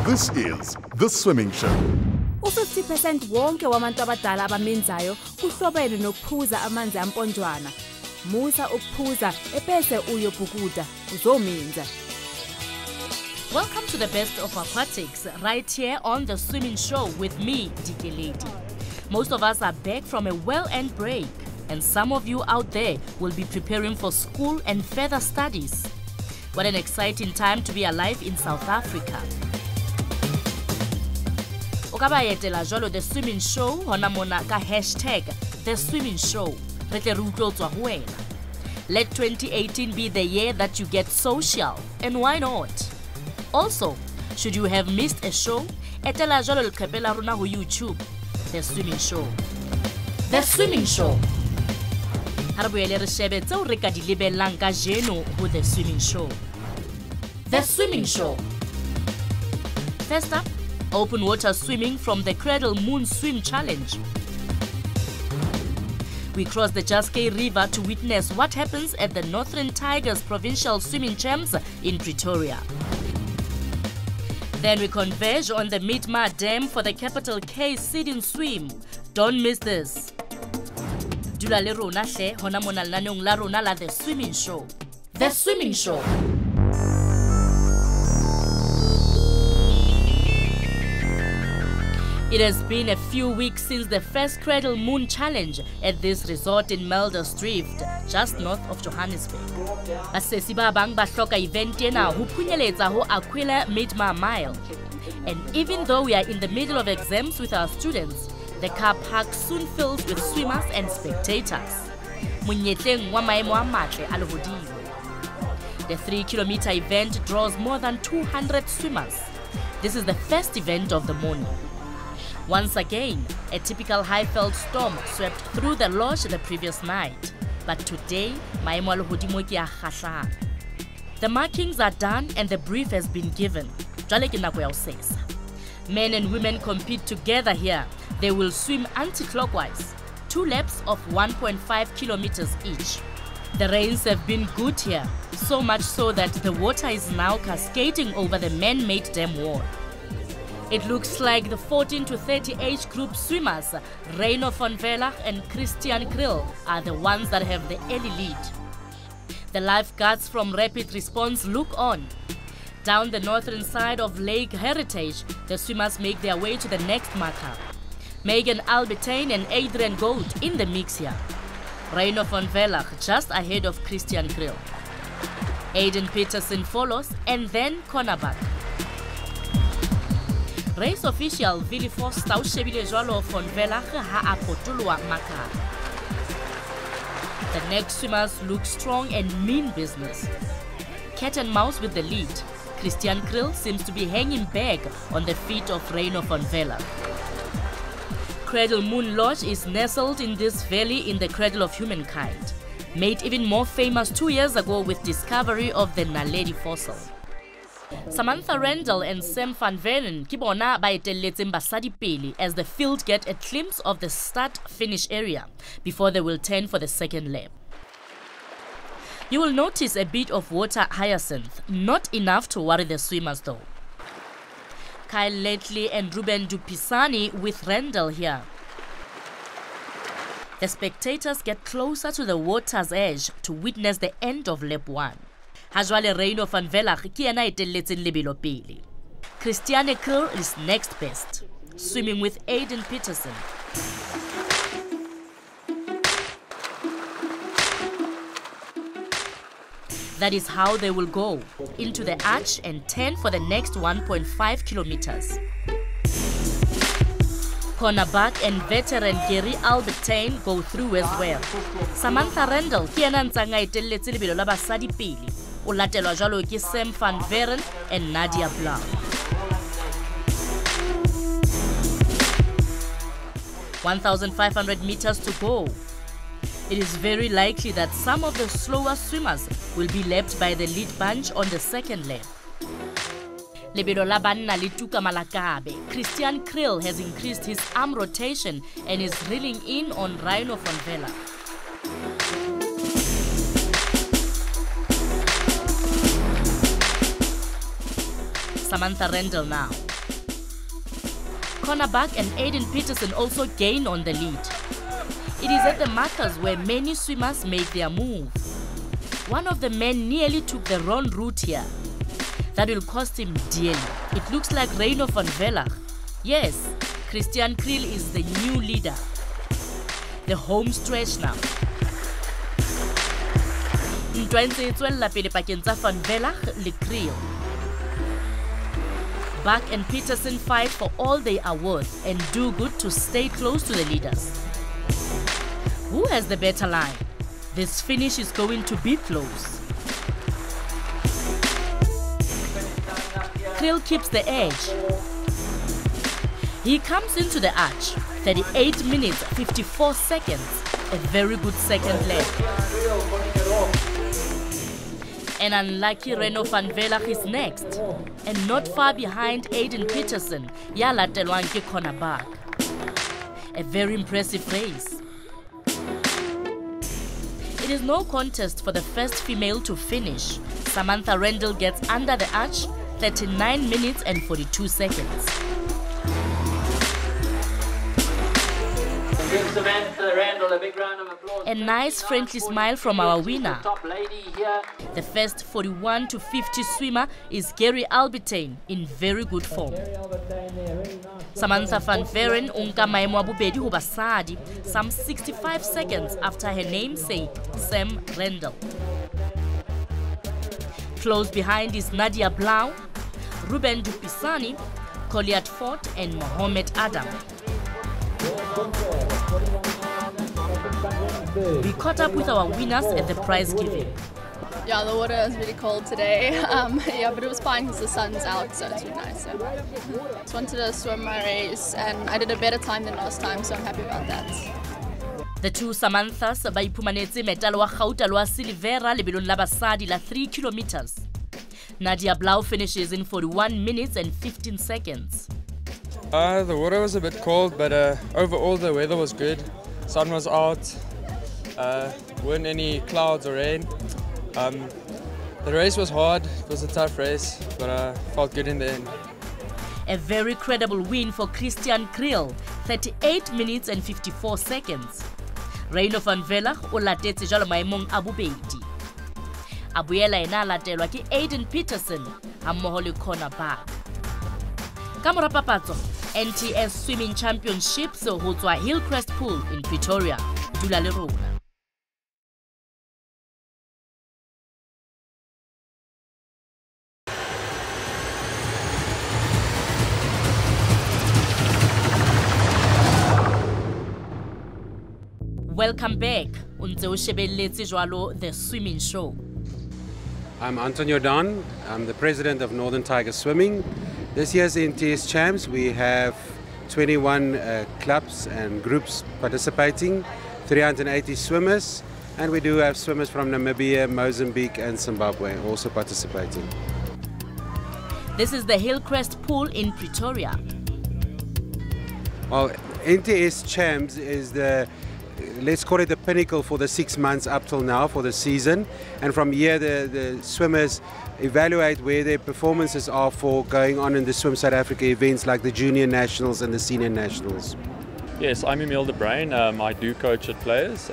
This is The Swimming Show. U50% wonke wabantu abadala abaminzayo kuhlobene nokuphuza amanzi amponjwana. Musa ukuphuza ebese uyobhukuda uzominza. Welcome to the best of aquatics, right here on The Swimming Show with me, DK Lady. Most of us are back from a well-earned break, and some of you out there will be preparing for school and further studies. What an exciting time to be alive in South Africa. Okabayetela jolo The Swimming Show hona mona ka hashtag The Swimming Show. Let 2018 be the year that you get social, and why not? Also, should you have missed a show, etela jolo leqephe rona ho YouTube, The Swimming Show. The Swimming Show. Ha re boele re shebe tseo re ka di lebellang ka jeno ho The Swimming Show. The Swimming Show. First up, open water swimming from the Cradle Moon Swim challenge. We cross the Jaskei River to witness what happens at the Northern Tigers Provincial Swimming Champs in Pretoria. Then we converge on the Midmar Dam for the Capital K Seeding Swim. Don't miss this. Dula le rona hle hona mona lenaneong la rona la The Swimming Show. The Swimming Show. It has been a few weeks since the first Cradle Moon Challenge at this resort in Drift, just north of Johannesburg. Basesi ba bang ba hloka event ena ho phunyeletsa ho Aquila Midmar Mile. And even though we are in the middle of exams with our students, the car park soon fills with swimmers and spectators. Monyetleng wa maemo a matle a lehodimo. The 3-kilometer event draws more than 200 swimmers. This is the first event of the morning. Once again, a typical high-felt storm swept through the lodge the previous night. But today, maemo a lehodimo ke a kgahlang. The markings are done and the brief has been given. Jwale ke nako ya ho sesa. Men and women compete together here. They will swim anti-clockwise, 2 laps of 1.5 kilometers each. The rains have been good here, so much so that the water is now cascading over the man-made dam wall. It looks like the 14 to 30 age group swimmers, Reino van Velach and Christian Krill, are the ones that have the early lead. The lifeguards from Rapid Response look on. Down the northern side of Lake Heritage, the swimmers make their way to the next marker. Megan Albertine and Adrian Gold in the mix here. Reino van Velach just ahead of Christian Krill. Aiden Peterson follows, and then cornerback. Race official Willie Foster o shebile jwalo van Velach ha a potolwa marker. The next swimmers look strong and mean business. Cat and mouse with the lead. Christian Krill seems to be hanging back on the feet of Reino van Velach. Cradle Moon Lodge is nestled in this valley in the cradle of humankind, made even more famous 2 years ago with discovery of the Naledi fossil. Samantha Randall and Sam van Vernen ke bona ba etelletseng basadi pele as the field get a glimpse of the start-finish area before they will turn for the second lap. You will notice a bit of water hyacinth, not enough to worry the swimmers though. Kyle Lately and Ruben Dupisani with Randall here. The spectators get closer to the water's edge to witness the end of lap 1. Hajwale Reino van Velach ke yena etelletseng lebelo pele. Christiane Krill is next best, swimming with Aiden Peterson. That is how they will go into the arch and turn for the next 1.5 kilometers. Cornerback and veteran Gary Albertine go through as well. Samantha Randall ke yena ntsanga etelletse lebelo la basadi pele. O latelwa jwalo ke Sam van Veren and Nadia Blanc. 1,500 meters to go. It is very likely that some of the slower swimmers will be lapped by the lead bunch on the second lap. Lebelo la banna le tuka malakabe. Christian Krill has increased his arm rotation and is reeling in on Reino van Velach. Samantha Randall now. Connor Buck and Aiden Peterson also gain on the lead. It is at the markers where many swimmers make their move. One of the men nearly took the wrong route here. That will cost him dearly. It looks like Reino van Velach. Yes, Christian Kriel is the new leader. The home stretch now. Ntwa ntse e tswella pele pakeng tsa van Velach le Kriel. Buck and Peterson fight for all they are worth and do good to stay close to the leaders. Who has the better line? This finish is going to be close. Kriel keeps the edge. He comes into the arch, 38 minutes, 54 seconds. A very good second leg. An unlucky Reino van Velach is next, and not far behind Aiden Peterson, ya latelwang ke Connor Buck. A very impressive race. It is no contest for the first female to finish. Samantha Rendell gets under the arch, 39 minutes and 42 seconds. Give Samantha Randall a big round of applause. A nice friendly smile from our winner. Top lady here. The first 41 to 50 swimmer is Gary Albertine in very good form. Samantha van Veren unka maemo a bobedi ho basadi some 65 seconds after her namesake Sam Rendell. Close behind is Nadia Blau, Ruben Dupisani, Colliard Fort and Mohamed Adam. We caught up with our winners at the prize giving. Yeah, the water is really cold today. Yeah, but it was fine because the sun's out, so it's really nice. So just wanted to swim my race, and I did a better time than last time, so I'm happy about that. The two Samanthas ba iphumanetse medal wa gauta lwa silivera lebelong la basadi la 3 kilometers. Nadia Blau finishes in 41 minutes and 15 seconds. The water was a bit cold, but overall the weather was good. Sun was out, weren't any clouds or rain. The race was hard, it was a tough race, but felt good in the end. A very credible win for Christian Kriel, 38 minutes and 54 seconds. Reino van Velach o latetse jalo maemong a bobedi. A boela ena latelwa ke Aiden Peterson hammoho le Connor Buck. Ka mora papatso, NTS Swimming Championships ho tswa Hillcrest Pool in Pretoria. Dula le rona. Welcome back. Untse o shebelletse jwalo the swimming show. I'm Antonio Don. I'm the president of Northern Tiger Swimming. This year's NTS Champs, we have 21 clubs and groups participating, 380 swimmers, and we do have swimmers from Namibia, Mozambique and Zimbabwe also participating. This is the Hillcrest Pool in Pretoria. Well, NTS Champs is the, let's call it the pinnacle for the 6 months up till now for the season, and from here the swimmers evaluate where their performances are for going on in the Swim South Africa events like the Junior Nationals and the Senior Nationals. Yes, I'm Emil de Bruin. I do coach at players,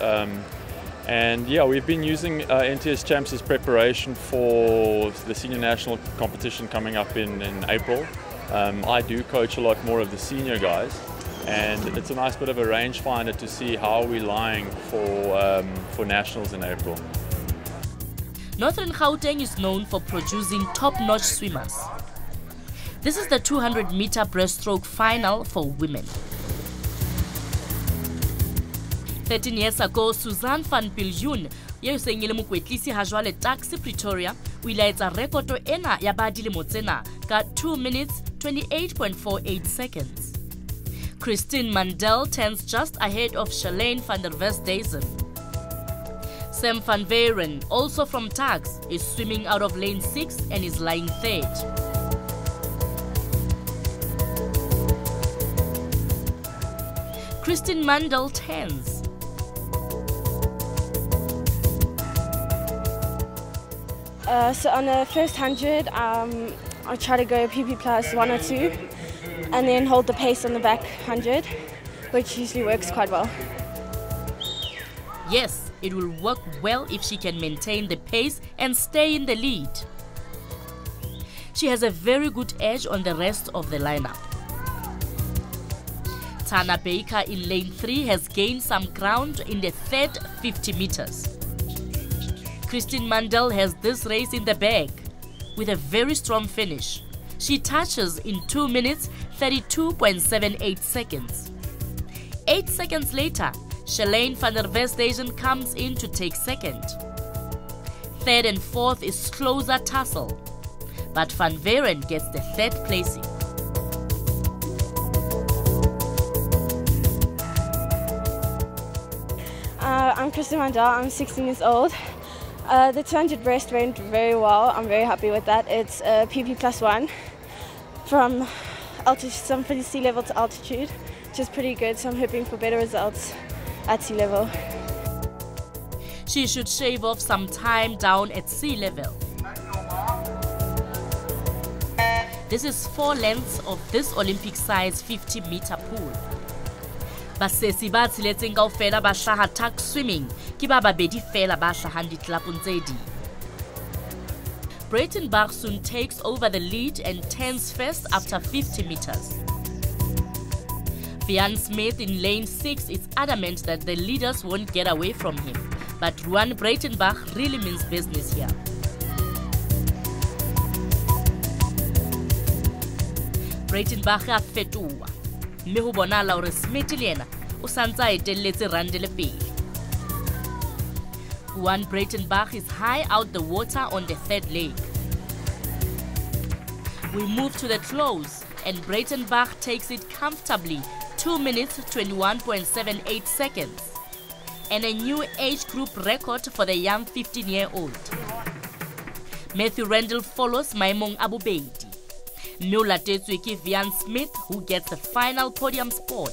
and yeah, we've been using NTS Champs as preparation for the Senior National competition coming up in April. I do coach a lot more of the senior guys, and it's a nice bit of a rangefinder to see how we're lying for nationals in April. Northern Gauteng is known for producing top-notch swimmers. This is the 200-meter breaststroke final for women. 13 years ago, Suzanne van Biljoen, yeo seng e le mokwetlisi ha jwale taxi Pretoria, o ile a etsa rekoto ena ya ba dilemo tsena ka 2 minutes 28.48 seconds. Christine Mandel turns just ahead of Shalane van der Westhuizen. Sam van Veren, also from Tax, is swimming out of lane 6 and is lying third. Christine Mandel turns. So on the first 100, I try to go PP plus 1 or 2. and then hold the pace on the back 100, which usually works quite well. Yes, it will work well if she can maintain the pace and stay in the lead. She has a very good edge on the rest of the lineup. Tana Baker in lane 3 has gained some ground in the third 50 meters. Christine Mandel has this race in the bag with a very strong finish. She touches in 2 minutes 32.78 seconds. 8 seconds later, Shalane van der Westhuizen comes in to take second. Third and fourth is closer tussle, but Van Veren gets the third placing. I'm Christine Mandel, I'm 16 years old. The 200 breast went very well, I'm very happy with that. It's PP +1 from sea level to altitude, which is pretty good, so I'm hoping for better results at sea level. She should shave off some time down at sea level. This is 4 lengths of this Olympic-size 50-meter pool. Basesi ba tshiletseng kaofela ba hlaha tuck swimming ke ba babedi fela ba hlahang ditlapong tse ding. Breitenbach soon takes over the lead and turns first after 50 meters. Vian Smith in lane 6 is adamant that the leaders won't get away from him, but Ruan Breitenbach really means business here. Breitenbach a fetoha. Mme ho bonala hore Smith le yena o santsa a etelletse randele pele. Juan Breitenbach is high out the water on the third leg. We move to the close and Breitenbach takes it comfortably 2 minutes 21.78 seconds and a new age group record for the young 15-year-old. Matthew Rendell follows Maimong Abubedi. Mula Tetswiki Vian Smith, who gets the final podium spot.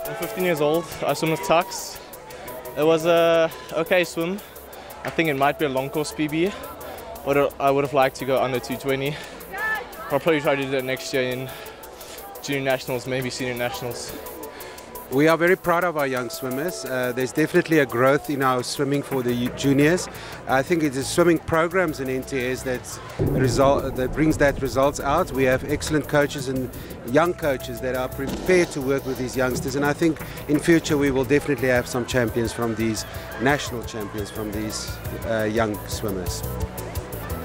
I'm 15 years old. I swim with tucks. It was a okay swim. I think it might be a long course PB, but I would have liked to go under 220. I'll probably try to do that next year in junior nationals, maybe senior nationals. We are very proud of our young swimmers. There's definitely a growth in our swimming for the juniors. I think it is swimming programs in NTS that brings that results out. We have excellent coaches and young coaches that are prepared to work with these youngsters, and I think in future we will definitely have some champions from these, national champions from these young swimmers.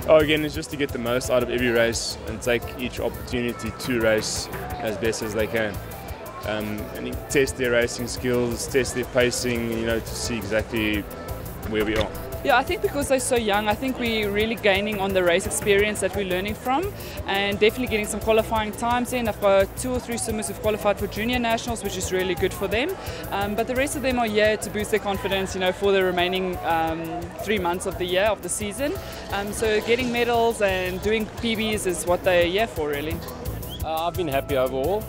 Oh, again, it's just to get the most out of every race and take each opportunity to race as best as they can. And test their racing skills, test their pacing, to see exactly where we are. Yeah, I think because they're so young, I think we're really gaining on the race experience that we're learning from, and definitely getting some qualifying times in. I've got 2 or 3 swimmers who've qualified for junior nationals, which is really good for them. But the rest of them are here to boost their confidence, for the remaining 3 months of the year, of the season. So getting medals and doing PBs is what they're here for, really. I've been happy overall.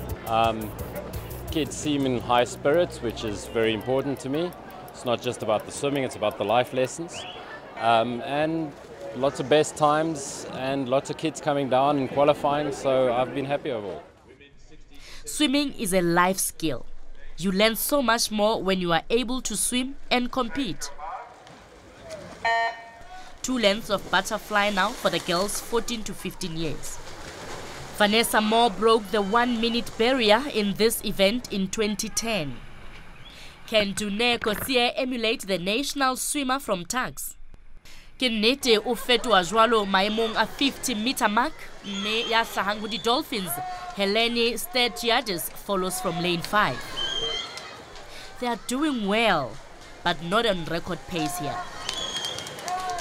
Kids seem in high spirits, which is very important to me. It's not just about the swimming, it's about the life lessons. And lots of best times and lots of kids coming down and qualifying, so I've been happy overall. Swimming is a life skill. You learn so much more when you are able to swim and compete. 2 lengths of butterfly now for the girls 14 to 15 years. Vanessa Moore broke the 1-minute barrier in this event in 2010. Can Dune Kosie emulate the national swimmer from tucks? Ke nnete o fetoha jwalo maemong a 50-meter mark, mme ya hlahang ho di-Dolphins, Helene Sturgiadis follows from lane 5. They are doing well, but not on record pace here.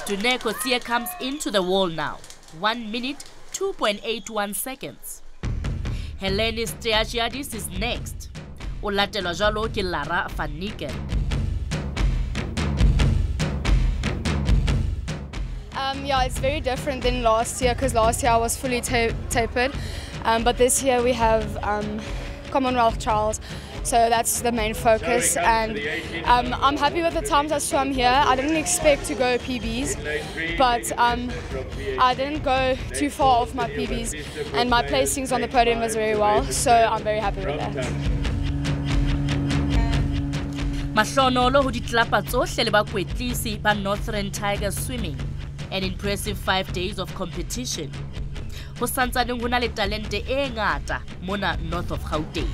Dune Kosie comes into the wall now. 1 minute 2.81 seconds. Helene Sturgiadis is next. O latelwa jwalo ke Lara van Niken. Yeah, it's very different than last year, because last year I was fully tapered, but this year we have Commonwealth trials So that's the main focus, and I'm happy with the times I swam here. I didn't expect to go PBs, but I didn't go too far off my PBs, and my placings on the podium was very well, so I'm very happy with that. Mahlonolo ho ditlapa tsohle le bakwetlisi ba Northern Tigers Swimming. An impressive 5 days of competition. Ho santsaneng ho na le talente e ngata mona north of Gauteng.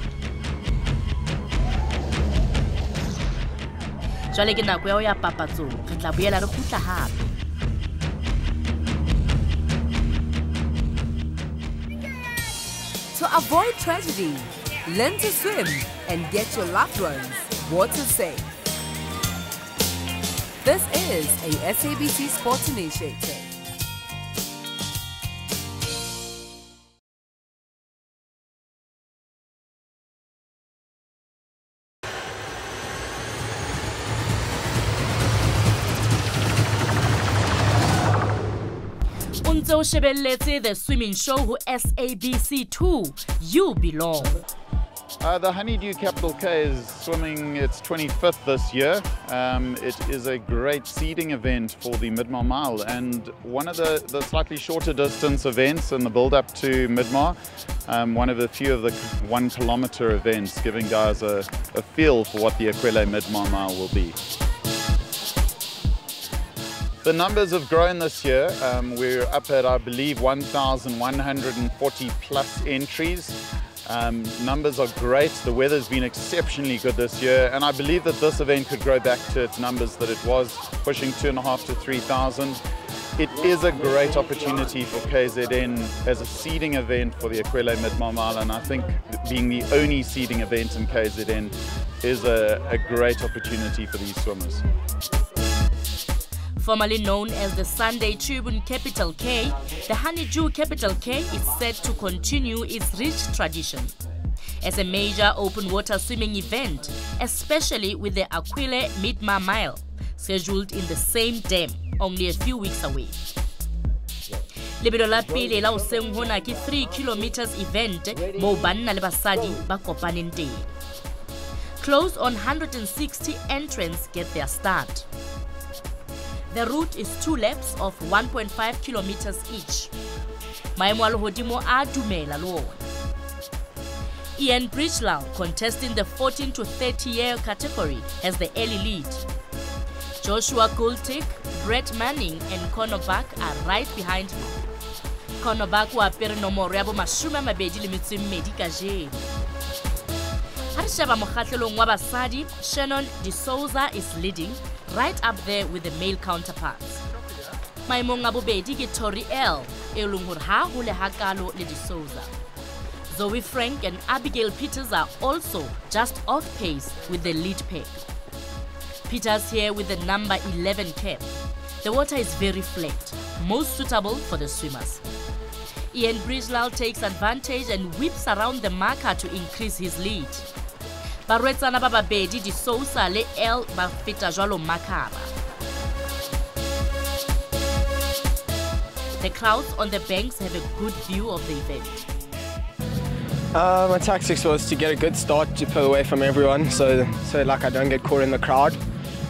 Jwale ke nako ya ho ya papatsong, re tla boela re kgutla hape. To avoid tragedy, learn to swim and get your loved ones water safe. This is a SABC Sports Initiative. Unzo shebelletse the swimming show who SABC2, you belong. The Honeydew Capital K is swimming its 25th this year. It is a great seeding event for the Midmar Mile and one of the slightly shorter distance events in the build-up to Midmar. One of the few of the 1 kilometre events, giving guys a feel for what the Ekwele Midmar Mile will be. The numbers have grown this year. We're up at, I believe, 1,140 plus entries. Numbers are great. The weather's been exceptionally good this year, and I believe that this event could grow back to its numbers that it was, pushing 2,500 to 3,000. It is a great opportunity for KZN as a seeding event for the Ekwele Midmar Mile, and I think being the only seeding event in KZN is a great opportunity for these swimmers. Formerly known as the Sunday Tribune Capital K, the Honeydew Capital K is set to continue its rich tradition as a major open water swimming event, especially with the Ekwele Midmar Mile, scheduled in the same dam only a few weeks away. Lebelo la pele la hoseng hona ke 3 kilometers event mo banna le basadi ba kopaneng teng. Close on 160 entrants get their start. The route is 2 laps of 1.5 kilometers each. Maemo a lehodimo a dumela le ona. Ian Bridgelal, contesting the 14 to 30-year category, has the early lead. Joshua Gultik, Brett Manning and Conor Buck are right behind him. Conor Buck wa apere nomoro ya bo 22 kajeno. Ha re sheba mokgahlelong wa basadi, Shannon De Souza is leading, right up there with the male counterparts. Maemong a bobedi ke Tori L, e leng hore ha ho le hakalo le De Souza. Zoe Frank and Abigail Peters are also just off pace with the lead pair. Peters here with the number 11 cap. The water is very flat, most suitable for the swimmers. Ian Bridgelal takes advantage and whips around the marker to increase his lead. Barwetsana ba babedi De Souza le L ba feta jwalo makara. The crowds on the banks have a good view of the event. My tactics was to get a good start to pull away from everyone, so like I don't get caught in the crowd.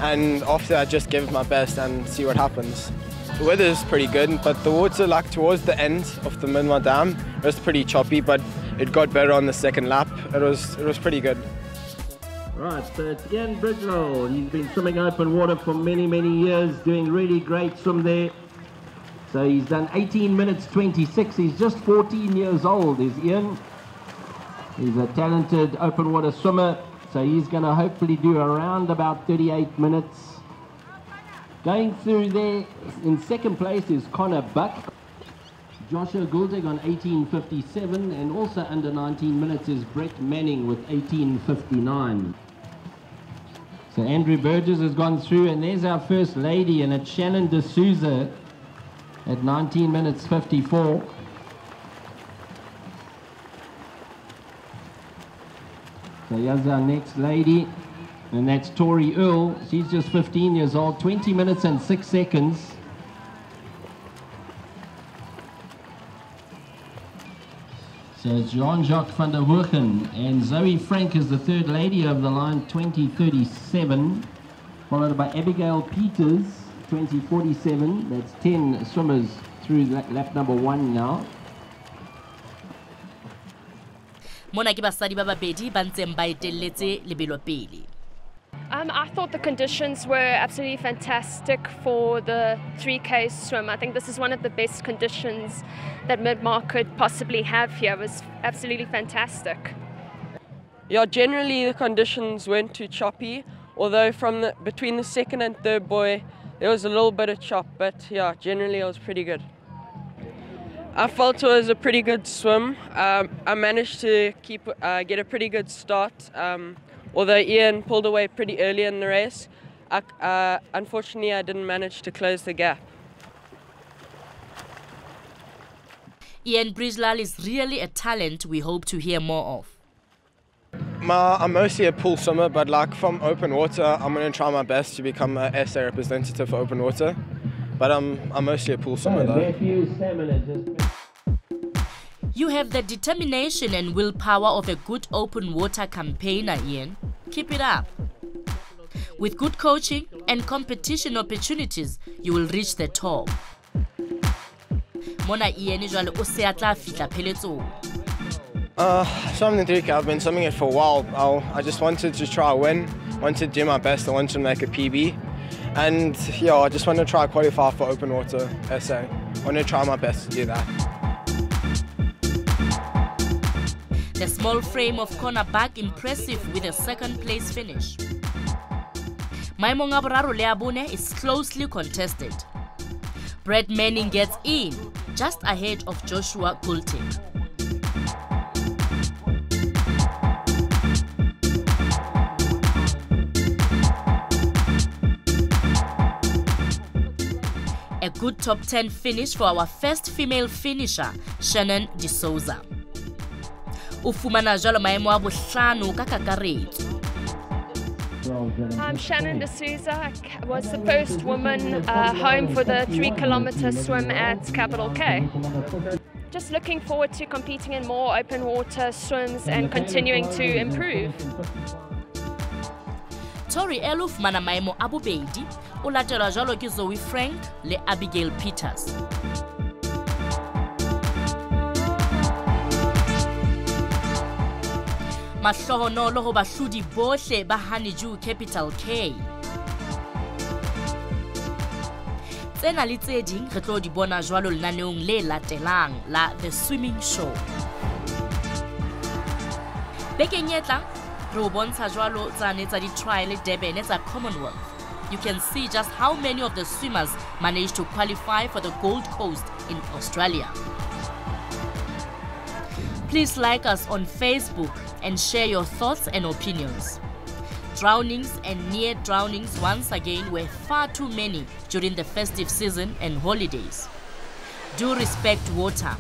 And after that, just give it my best and see what happens. The weather is pretty good, but the water, like towards the end of the Midmar Dam, it was pretty choppy, but it got better on the second lap. It was pretty good. Right, so it's Ian Bridgelal. He's been swimming open water for many, many years, doing really great swim there. So he's done 18 minutes 26. He's just 14 years old, is Ian. He's a talented open water swimmer, so he's going to hopefully do around about 38 minutes. Going through there, in second place is Conor Buck. Joshua Guldig on 18.57, and also under 19 minutes is Brett Manning with 18.59. So Andrew Burgess has gone through, and there's our first lady, and it's Shannon De Souza at 19 minutes 54. So here's our next lady, and that's Tori Earl. She's just 15 years old, 20 minutes and 6 seconds. So it's Jean-Jacques van der Hoeken, and Zoe Frank is the third lady over the line, 20:37, followed by Abigail Peters, 20:47. That's 10 swimmers through lap number 1 now. Mona ke basadi ba babedi ba ntseng ba etelletse lebelo pele. I thought the conditions were absolutely fantastic for the 3K swim. I think this is one of the best conditions that Midmar could possibly have here. It was absolutely fantastic. Yeah, generally the conditions weren't too choppy, although between the second and third buoy there was a little bit of chop, but yeah, generally it was pretty good. I felt it was a pretty good swim. I managed to get a pretty good start. Although Ian pulled away pretty early in the race, unfortunately I didn't manage to close the gap. Ian Bridgelal is really a talent we hope to hear more of. I'm mostly a pool swimmer, but like from open water, I'm going to try my best to become an SA representative for open water. But I'm mostly a pool swimmer though. You have the determination and willpower of a good open water campaigner, Ian. Keep it up. With good coaching and competition opportunities, you will reach the top. Mona Ian is jwale o se atla fitla pheletsong. Swimming the 3K, I've been swimming it for a while. I just wanted to try win, wanted to do my best, I wanted to make a PB. And yeah, I just want to try qualify for open water SA. I want to try my best to do that. The small frame of cornerback impressive with a second place finish. Maimong Abraro Leabune is closely contested. Brett Manning gets in, just ahead of Joshua Coulting. A good top 10 finish for our first female finisher, Shannon D'Souza. Ufumana jalo maemo a bohlano ka kakaretso. I'm Shannon D'Souza. I was the first woman home for the 3-kilometer swim at Capital K. Just looking forward to competing in more open water swims and continuing to improve. Tori Eluf mana maemo a bobedi, o latela jalo ke Zoe Frank le Abigail Peters. Mahlohonolo ho bahlodi bohle ba Honeydew Capital K. Tsena le tse ding re tlo di bona jwalo lenaneong le latelang la The Swimming Show. Bekeng e tlang re o bontsha jwalo tsane tsa di-trial Durban tsa Commonwealth. You can see just how many of the swimmers managed to qualify for the Gold Coast in Australia. Please like us on Facebook and share your thoughts and opinions. Drownings and near drownings once again were far too many during the festive season and holidays. Do respect water,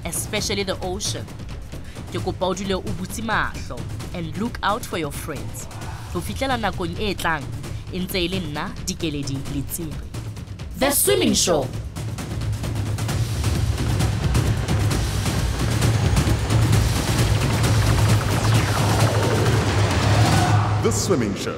especially the ocean. And look out for your friends. The Swimming Show. The Swimming Show.